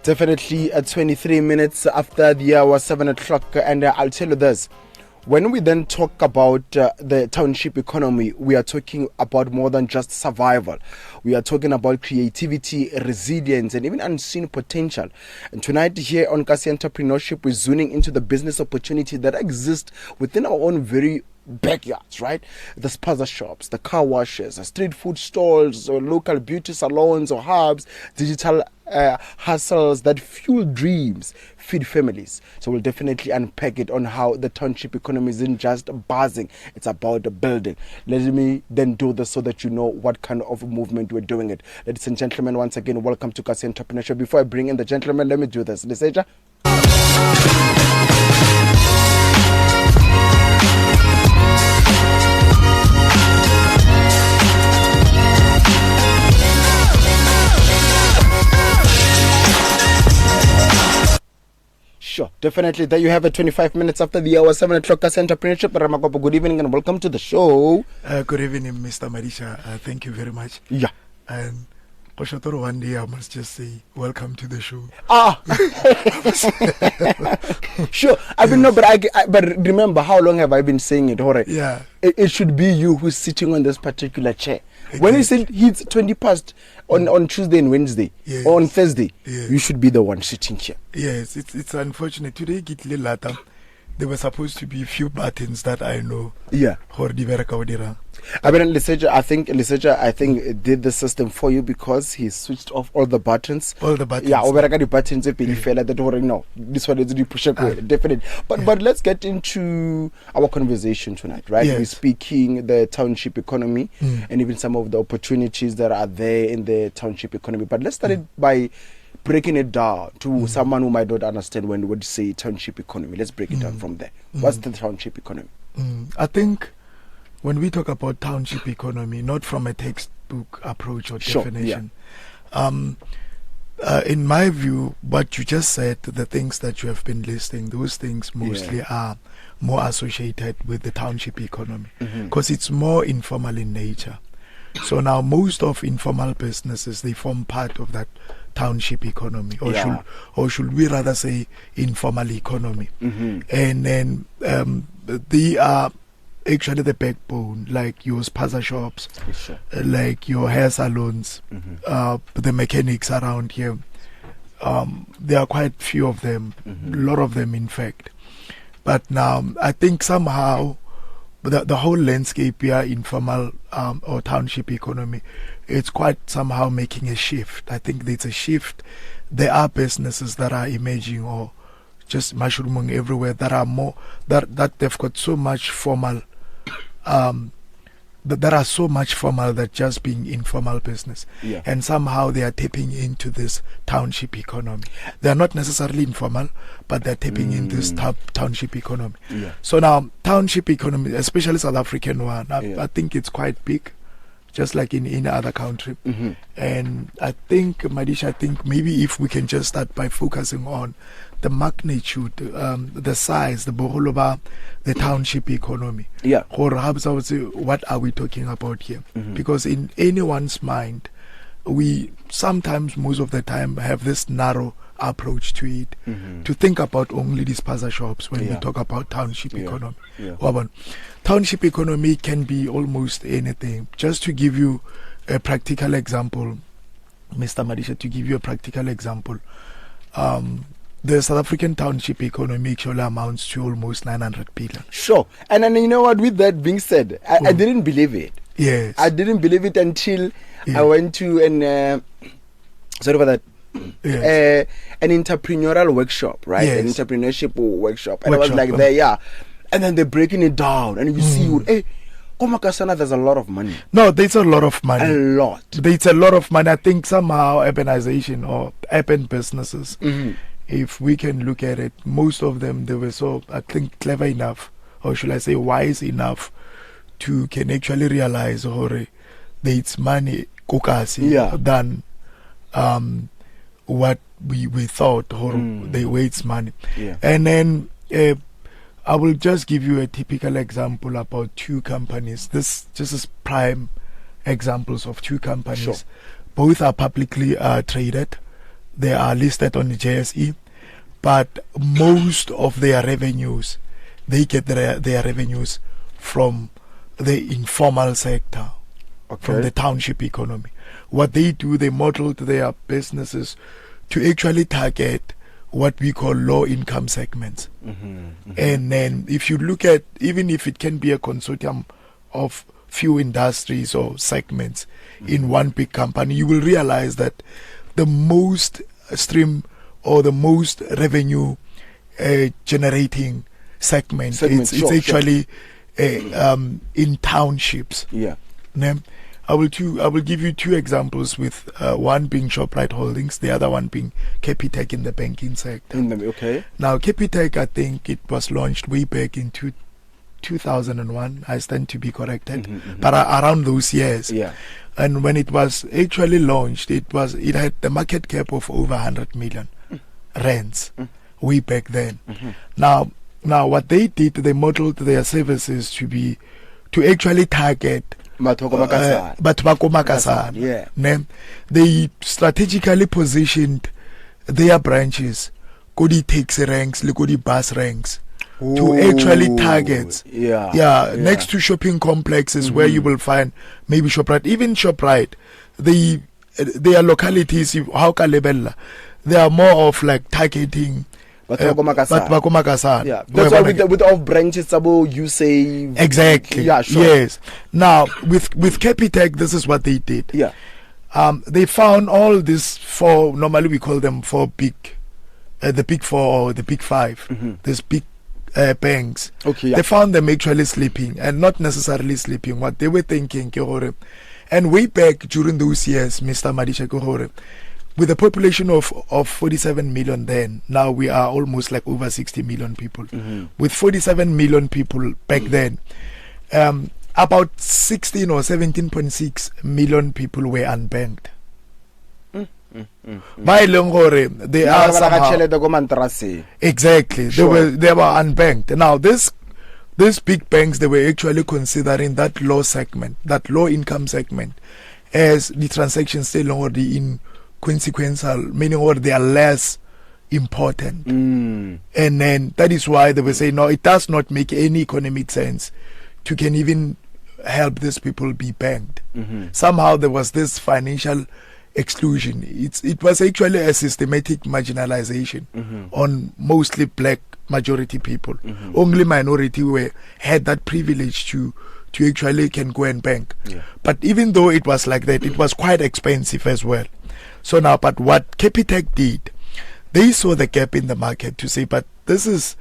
Definitely at 23 minutes after the hour, 7 o'clock. And I'll tell you this. When we then talk about the township economy, we are talking about more than just survival. We are talking about creativity, resilience, and even unseen potential. And tonight here on Kasi Entrepreneurship, we're zooming into the business opportunity that exists within our own very backyards, right? The spaza shops, the car washes, the street food stalls, or local beauty salons or hubs, digital hustles that fuel dreams, feed families. So we'll definitely unpack it on how the township economy isn't just buzzing, it's about building. Let me then do this so that you know what kind of movement we're doing it. Ladies and gentlemen, once again, welcome to Kasi Entrepreneurship. Before I bring in the gentlemen, let me do this. Liseja? Sure, definitely. There you have it, 25 minutes after the hour, 7 o'clock, Kasi Entrepreneurship. Makopo, good evening and welcome to the show. Good evening, Mr. Marisha. Thank you very much. Yeah. And Koshatoro, one day I must just say, welcome to the show. Sure. I mean, no, but remember, how long have I been saying it? Alright. Yeah. It should be you who's sitting on this particular chair. Exactly. When you say it's 20 past on Tuesday and Wednesday, yes, or on Thursday, yes, you should be the one sitting here. Yes, it's unfortunate. Today, later, there were supposed to be a few buttons that I know. Yeah. I mean, Liseja, I think did the system for you because he switched off all the buttons. All the buttons. Yeah, over the buttons, if you feel like that, no, this one is the push up, definitely. But let's get into our conversation tonight, right? Yes. We're speaking the township economy and even some of the opportunities that are there in the township economy. But let's start it by breaking it down to someone who might not understand when we say township economy. Let's break it down from there. What's the township economy? I think when we talk about township economy, not from a textbook approach or definition, in my view, what you just said, the things that you have been listing, those things mostly are more associated with the township economy because it's more informal in nature. So now most of informal businesses, they form part of that township economy, or should we rather say informal economy. And then they are actually the backbone, like your spaza shops, like your hair salons, the mechanics around here. There are quite few of them, a lot of them in fact. But now I think somehow the whole landscape here, informal or township economy, it's quite somehow making a shift. I think there's a shift. There are businesses that are emerging or just mushrooming everywhere that are more that they've got so much formal that are so much formal that just being informal business, and somehow they are tapping into this township economy. They are not necessarily informal, but they're tapping into this township economy. So now township economy, especially South African one, I think it's quite big, just like in any other country. And I think, Madisha, maybe if we can just start by focusing on the magnitude, the size, the boholoba, the township economy. What are we talking about here? Because in anyone's mind, we sometimes, most of the time, have this narrow approach to it, to think about only these spaza shops when we talk about township economy. Township economy can be almost anything. Just to give you a practical example, Mr. Madisha, the South African township economy actually amounts to almost 900 billion. Sure. And then you know what, with that being said, I didn't believe it. Yes. I didn't believe it until I went to an entrepreneurial workshop, right? An entrepreneurship workshop. And I was like there, and then they're breaking it down and you see, hey, Komakasana, there's a lot of money. No, there's a lot of money. A lot. There's a lot of money. I think somehow urbanization or urban businesses, if we can look at it, most of them, they were so, I think, clever enough, or should I say wise enough, to can actually realize that it's money than what we thought, or the way it's money. And then I will just give you a typical example about two companies. This just is prime examples of two companies. Both are publicly traded. they are listed on the JSE, but most of their revenues, they get their revenues from the informal sector, from the township economy. What they do, they modeled their businesses to actually target what we call low income segments. And then if you look at, even if it can be a consortium of few industries or segments in one big company, you will realize that the most stream or the most revenue generating segment it's actually in townships. I will give you two examples, with one being Shoprite Holdings, the other one being Capitec in the banking sector. Now, Capitec, I think it was launched way back in 2001. I stand to be corrected, but around those years. And when it was actually launched, it had the market cap of over 100 million rands way back then. Now, what they did, they modeled their services to actually target They strategically positioned their branches, Kodi taxi ranks, Kodi bus ranks, to actually target. Next to shopping complexes where you will find maybe Shoprite, even Shoprite, their localities, how Kalebella, they are more of like targeting. That's why with all branches, you say exactly. Yes. Now with Capitec, this is what they did. They found all these four. Normally we call them the big four or the big five. These big banks. They found them actually sleeping, and not necessarily sleeping. What they were thinking, and way back during those years, Mr. Madisha Kohore, with a population of 47 million then, now we are almost like over 60 million people. With 47 million people back then, about 16 or 17.6 million people were unbanked. By Longore, they are somehow, exactly, they were unbanked. Now these big banks, they were actually considering that low income segment as the transactions still already inconsequential, meaning or they are less important. And then that is why they will say, no, it does not make any economic sense to can even help these people be banked. Somehow there was this financial exclusion. It was actually a systematic marginalization on mostly black majority people. Only minority had that privilege to actually can go and bank. But even though it was like that, it was quite expensive as well. So now, but what Capitec did, they saw the gap in the market to say, but this is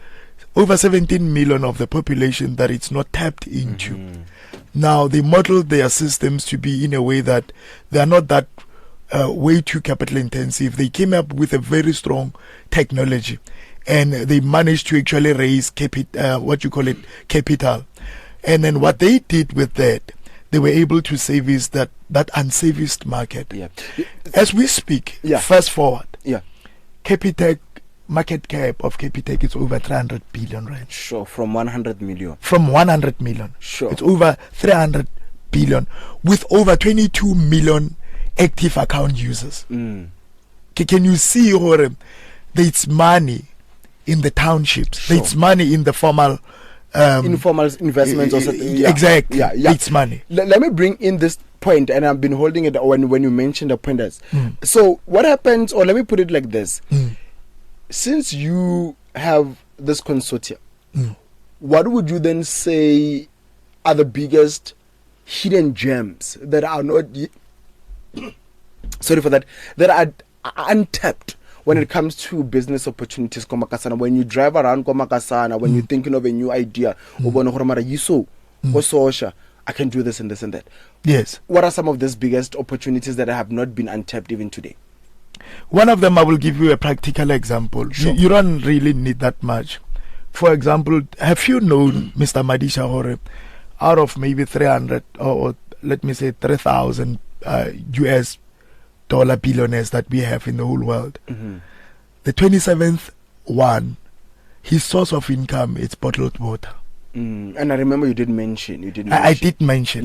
over 17 million of the population that it's not tapped into. Now they modeled their systems to be in a way that they are not that way too capital intensive. They came up with a very strong technology, and they managed to actually raise capital. And then what they did with that, they were able to service that unserviced market. As we speak, fast forward, Capitec, market cap of Capitec is over 300 billion rand. From 100 million. From 100 million. It's over 300 billion with over 22 million active account users. Can you see there's money in the townships, there's money in the informal investments also. Exactly. It's money. Let me bring in this point, and I've been holding it when you mentioned the pointers. So what happens, or let me put it like this, since you have this consortium, what would you then say are the biggest hidden gems that are not sorry for that are untapped when it comes to business opportunities? When you drive around Komakasana, when you're thinking of a new idea, I can do this and this and that. Yes. What are some of these biggest opportunities that have not been untapped even today? One of them, I will give you a practical example. You don't really need that much. For example, have you known, Mr. Madisha Hore, out of maybe 300 or let me say 3,000 US dollar billionaires that we have in the whole world, the 27th one, his source of income is bottled water. And I remember you did mention. I did mention.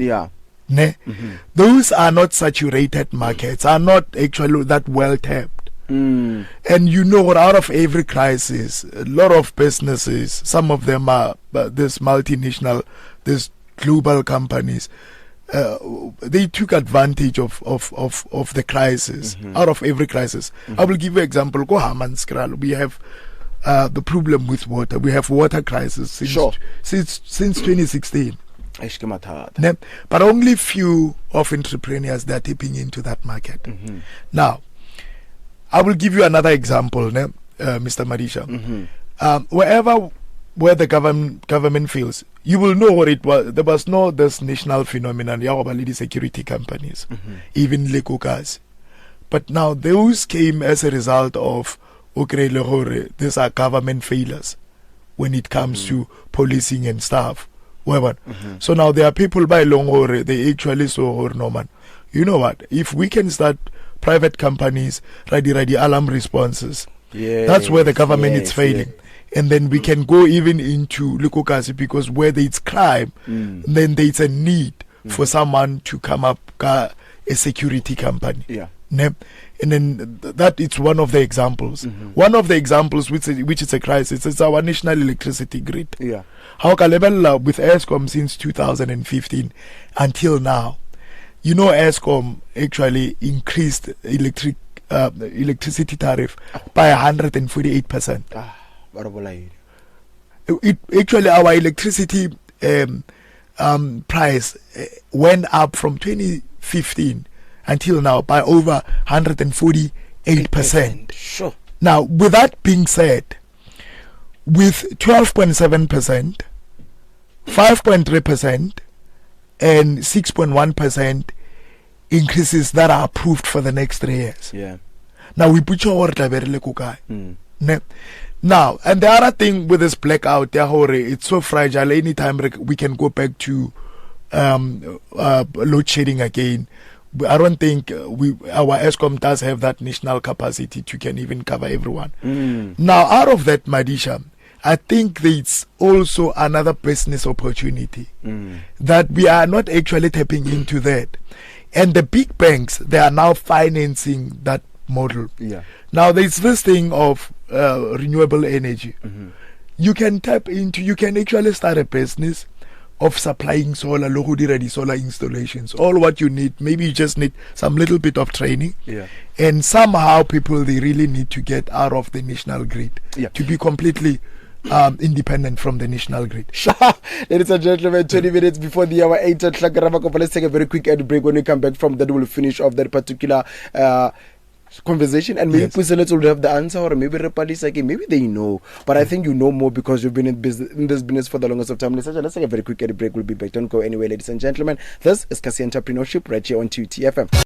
Those are not saturated markets, are not actually that well tapped. And you know what, out of every crisis, a lot of businesses, some of them are this multinational, this global companies, they took advantage of the crisis. Out of every crisis, I will give you an example. Go Hammanskral, we have the problem with water. We have water crisis since 2016. But only few of entrepreneurs that are tapping into that market. Now, I will give you another example, Mr. Marisha. Where the government feels, you will know what it was. There was no this national phenomenon, the security companies, even Lekokas. But now those came as a result of these are government failures when it comes to policing and stuff. So now there are people by long they actually saw Norman. You know what? If we can start private companies, ready alarm responses, that's where the government is failing. And then we can go even into Lukukasi, because where there's crime, then there's a need for someone to come up a security company. And then that it's one of the examples. One of the examples which is a crisis is our national electricity grid. How Kabelo with ESCOM since 2015 until now. You know, ESCOM actually increased electricity tariff by 148%. It actually, our electricity price went up from 2015 until now by over 148%. Sure. Now, with that being said, with 12.7%, 5.3%, and 6.1% increases that are approved for the next 3 years. Now, we put your order very kukai. Now, and the other thing with this blackout, it's so fragile. Anytime we can go back to load shedding again. I don't think our ESCOM does have that national capacity to can even cover everyone. Now, out of that, Madisha, I think there's also another business opportunity that we are not actually tapping into that. And the big banks, they are now financing that model. Now, there's this thing of renewable energy. You can tap into, you can actually start a business of supplying solar, ready solar installations. All what you need, maybe you just need some little bit of training. And somehow people, they really need to get out of the national grid to be completely independent from the national grid. Ladies and gentlemen, 20 minutes before the hour 8 o'clock, Makopo, let's take a very quick ad break. When we come back from that, we'll finish off that particular conversation, and maybe Puselet will have the answer, or maybe Repalisaki, maybe they know, but I think you know more because you've been in this business for the longest of time. Let's take a very quick ad break. We'll be back. Don't go anywhere, ladies and gentlemen. This is Kasi Entrepreneurship right here on TFM.